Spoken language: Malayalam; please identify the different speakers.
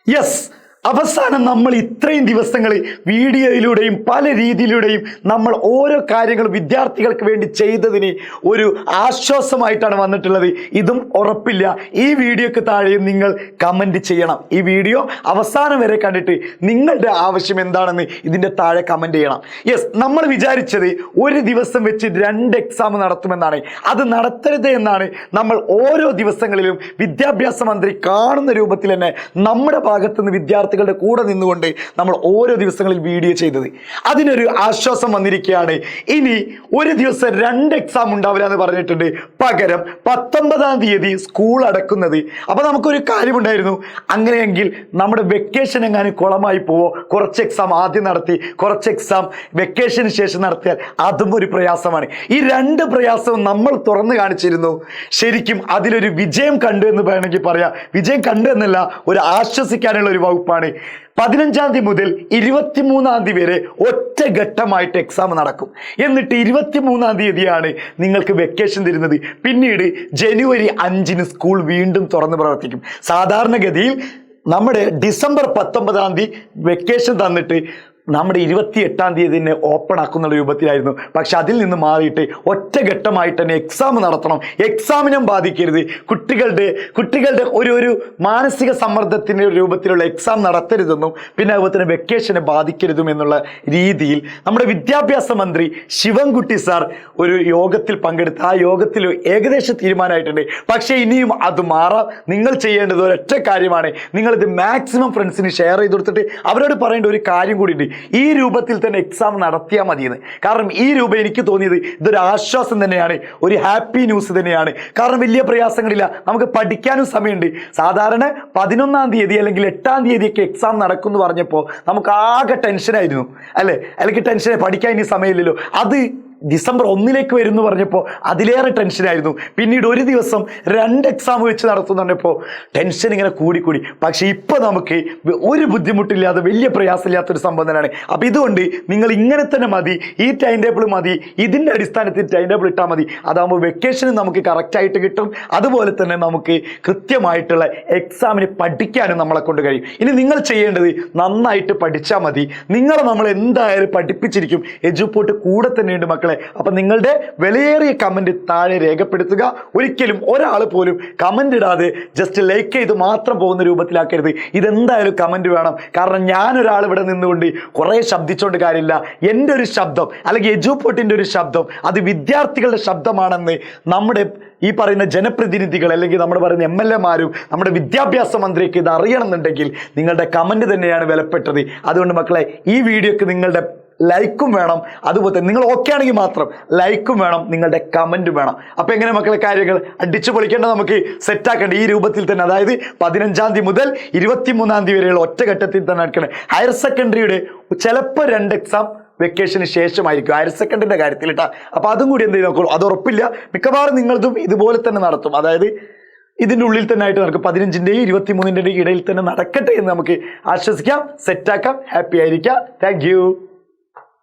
Speaker 1: യെസ്, അവസാനം നമ്മൾ ഇത്രയും ദിവസങ്ങൾ വീഡിയോയിലൂടെയും പല രീതിയിലൂടെയും നമ്മൾ ഓരോ കാര്യങ്ങൾ വിദ്യാർത്ഥികൾക്ക് വേണ്ടി ചെയ്തതിന് ഒരു ആശ്വാസമായിട്ടാണ് വന്നിട്ടുള്ളത്. ഇതും ഉറപ്പില്ല. ഈ വീഡിയോക്ക് താഴെയും നിങ്ങൾ കമൻറ്റ് ചെയ്യണം. ഈ വീഡിയോ അവസാനം വരെ കണ്ടിട്ട് നിങ്ങളുടെ ആവശ്യം എന്താണെന്ന് ഇതിൻ്റെ താഴെ കമൻറ്റ് ചെയ്യണം. യെസ്, നമ്മൾ വിചാരിച്ചത് ഒരു ദിവസം വെച്ച് 2 എക്സാം നടത്തുമെന്നാണ്. അത് നടത്തരുത് എന്നാണ് നമ്മൾ ഓരോ ദിവസങ്ങളിലും വിദ്യാഭ്യാസ മന്ത്രി കാണുന്ന രൂപത്തിൽ തന്നെ നമ്മുടെ ഭാഗത്തുനിന്ന് വിദ്യാർത്ഥികളുടെ കൂടെ നിന്നുകൊണ്ട് നമ്മൾ ഓരോ ദിവസങ്ങളിൽ വീഡിയോ ചെയ്തത്. അതിനൊരു ആശ്വാസം വന്നിരിക്കുകയാണ്. ഇനി ഒരു ദിവസം 2 എക്സാം ഉണ്ടാവില്ല എന്ന് പറഞ്ഞിട്ടുണ്ട്. പകരം 19-ാം തീയതി സ്കൂൾ അടക്കുന്നത്. അപ്പോൾ നമുക്കൊരു കാര്യമുണ്ടായിരുന്നു, അങ്ങനെയെങ്കിൽ നമ്മുടെ വെക്കേഷൻ എങ്ങാനും കുളമായി പോവോ? കുറച്ച് എക്സാം ആദ്യം നടത്തി കുറച്ച് എക്സാം വെക്കേഷന് ശേഷം നടത്തിയാൽ അതും ഒരു പ്രയാസമാണ്. ഈ 2 പ്രയാസവും നമ്മൾ തുറന്നു കാണിച്ചിരുന്നു. ശരിക്കും അതിലൊരു വിജയം കണ്ടു എന്ന് വേണമെങ്കിൽ പറയാം. വിജയം കണ്ടു എന്നല്ല, ഒരു ആശ്വസിക്കാനുള്ള ഒരു വകുപ്പാണ്. 15-ാം തീയതി മുതൽ 23-ാം തീയതി വരെ ഒറ്റഘട്ടമായിട്ട് എക്സാം നടക്കും. എന്നിട്ട് 23-ാം തീയതിയാണ് നിങ്ങൾക്ക് വെക്കേഷൻ തരുന്നത്. പിന്നീട് ജനുവരി 5-ന് സ്കൂൾ വീണ്ടും തുറന്ന് പ്രവർത്തിക്കും. സാധാരണഗതിയിൽ നമ്മുടെ ഡിസംബർ 19-ാം തീയതി വെക്കേഷൻ തന്നിട്ട് നമ്മുടെ 28-ാം തീയതി തന്നെ ഓപ്പൺ ആക്കുന്ന രൂപത്തിലായിരുന്നു. പക്ഷെ അതിൽ നിന്ന് മാറിയിട്ട് ഒറ്റഘട്ടമായിട്ട് തന്നെ എക്സാം നടത്തണം. എക്സാമിനും ബാധിക്കരുത്. കുട്ടികളുടെ ഒരു മാനസിക സമ്മർദ്ദത്തിൻ്റെ രൂപത്തിലുള്ള എക്സാം നടത്തരുതെന്നും പിന്നെ അതുപോലെ തന്നെ വെക്കേഷനെ ബാധിക്കരുതും എന്നുള്ള രീതിയിൽ നമ്മുടെ വിദ്യാഭ്യാസ മന്ത്രി ശിവൻകുട്ടി സാർ ഒരു യോഗത്തിൽ പങ്കെടുത്ത് ആ യോഗത്തിൽ ഏകദേശം തീരുമാനമായിട്ടുണ്ട്. പക്ഷേ ഇനിയും അത് മാറാം. നിങ്ങൾ ചെയ്യേണ്ടത് ഒരൊറ്റ കാര്യമാണ്. നിങ്ങളിത് മാക്സിമം ഫ്രണ്ട്സിന് ഷെയർ ചെയ്ത് കൊടുത്തിട്ട് അവരോട് പറയേണ്ട ഒരു കാര്യം കൂടിയുണ്ട്. ഈ രൂപത്തിൽ തന്നെ എക്സാം നടത്തിയാൽ മതിയെന്ന്. കാരണം ഈ രൂപം എനിക്ക് തോന്നിയത് ഇതൊരു ആശ്വാസം തന്നെയാണ്, ഒരു ഹാപ്പി ന്യൂസ് തന്നെയാണ്. കാരണം വലിയ പ്രയാസങ്ങളില്ല, നമുക്ക് പഠിക്കാനും സമയമുണ്ട്. സാധാരണ 11-ാം തീയതി അല്ലെങ്കിൽ 8-ാം തീയതിയൊക്കെ എക്സാം നടക്കുമെന്ന് പറഞ്ഞപ്പോൾ നമുക്ക് ആകെ ടെൻഷനായിരുന്നു അല്ലേ? അല്ലെങ്കിൽ ടെൻഷനെ പഠിക്കാൻ ഇനി സമയമില്ലല്ലോ. അത് ഡിസംബർ 1-ലേക്ക് വരുമെന്ന് പറഞ്ഞപ്പോൾ അതിലേറെ ടെൻഷനായിരുന്നു. പിന്നീട് ഒരു ദിവസം 2 എക്സാം വെച്ച് നടത്തുന്നുണ്ടപ്പോൾ ടെൻഷൻ ഇങ്ങനെ കൂടിക്കൂടി. പക്ഷേ ഇപ്പോൾ നമുക്ക് ഒരു ബുദ്ധിമുട്ടില്ലാതെ വലിയ പ്രയാസമില്ലാത്തൊരു സംഭവം തന്നെയാണ്. അപ്പോൾ ഇതുകൊണ്ട് നിങ്ങൾ ഇങ്ങനെ തന്നെ മതി, ഈ ടൈം ടേബിൾ മതി, ഇതിൻ്റെ അടിസ്ഥാനത്തിൽ ടൈം ടേബിൾ ഇട്ടാൽ മതി. അതാകുമ്പോൾ വെക്കേഷന് നമുക്ക് കറക്റ്റായിട്ട് കിട്ടും. അതുപോലെ തന്നെ നമുക്ക് കൃത്യമായിട്ടുള്ള എക്സാമിന് പഠിക്കാനും നമ്മളെ കൊണ്ട് കഴിയും. ഇനി നിങ്ങൾ ചെയ്യേണ്ടത് നന്നായിട്ട് പഠിച്ചാൽ മതി. നിങ്ങളെ നമ്മൾ എന്തായാലും പഠിപ്പിച്ചിരിക്കും. എജുപോർട്ട് കൂടെ തന്നെയുണ്ട് മക്കളെ. അപ്പൊ നിങ്ങളുടെ വിലയേറിയ കമന്റ് താഴെ രേഖപ്പെടുത്തുക. ഒരിക്കലും ഒരാൾ പോലും കമന്റ് ഇടാതെ ജസ്റ്റ് ലൈക്ക് ചെയ്ത് മാത്രം പോകുന്ന രൂപത്തിലാക്കരുത്. ഇതെന്തായാലും കമന്റ് വേണം. കാരണം ഞാനൊരാൾ ഇവിടെ നിന്നുകൊണ്ട് കുറേ ശബ്ദിച്ചുകൊണ്ട് കാര്യമില്ല. എൻ്റെ ഒരു ശബ്ദം അല്ലെങ്കിൽ എജുപോർട്ടിൻ്റെ ഒരു ശബ്ദം അത് വിദ്യാർത്ഥികളുടെ ശബ്ദമാണെന്ന് നമ്മുടെ ഈ പറയുന്ന ജനപ്രതിനിധികൾ അല്ലെങ്കിൽ നമ്മൾ പറയുന്ന MLA-മാരും നമ്മുടെ വിദ്യാഭ്യാസ മന്ത്രിക്ക് ഇത് അറിയണമെന്നുണ്ടെങ്കിൽ നിങ്ങളുടെ കമന്റ് തന്നെയാണ് വിലപ്പെട്ടത്. അതുകൊണ്ട് മക്കളെ, ഈ വീഡിയോക്ക് നിങ്ങളുടെ ലൈക്കും വേണം. അതുപോലെ തന്നെ നിങ്ങൾ ഓക്കെ ആണെങ്കിൽ മാത്രം ലൈക്കും വേണം, നിങ്ങളുടെ കമൻറ്റും വേണം. അപ്പോൾ എങ്ങനെ മക്കളെ കാര്യങ്ങൾ അടിച്ചു പൊളിക്കേണ്ട, നമുക്ക് സെറ്റാക്കേണ്ട ഈ രൂപത്തിൽ തന്നെ. അതായത് 15-ാം തീയതി മുതൽ 23-ാം തീയതി വരെയുള്ള ഒറ്റഘട്ടത്തിൽ തന്നെ നടക്കണം. ഹയർ സെക്കൻഡറിയുടെ ചിലപ്പോൾ 2 എക്സാം വെക്കേഷന് ശേഷമായിരിക്കും ഹയർ സെക്കൻഡറിൻ്റെ കാര്യത്തിൽ കേട്ടോ. അപ്പോൾ അതും കൂടി എന്ത് ചെയ്ത് നോക്കുള്ളൂ, അത് ഉറപ്പില്ല. മിക്കവാറും നിങ്ങളതും ഇതുപോലെ തന്നെ നടത്തും. അതായത് ഇതിൻ്റെ ഉള്ളിൽ തന്നെ ആയിട്ട് നടക്കും. 15-ൻ്റെയും 23-ൻ്റെയും ഇടയിൽ തന്നെ നടക്കട്ടെ എന്ന് നമുക്ക് ആശ്വസിക്കാം, സെറ്റാക്കാം, ഹാപ്പി ആയിരിക്കാം. Thank you.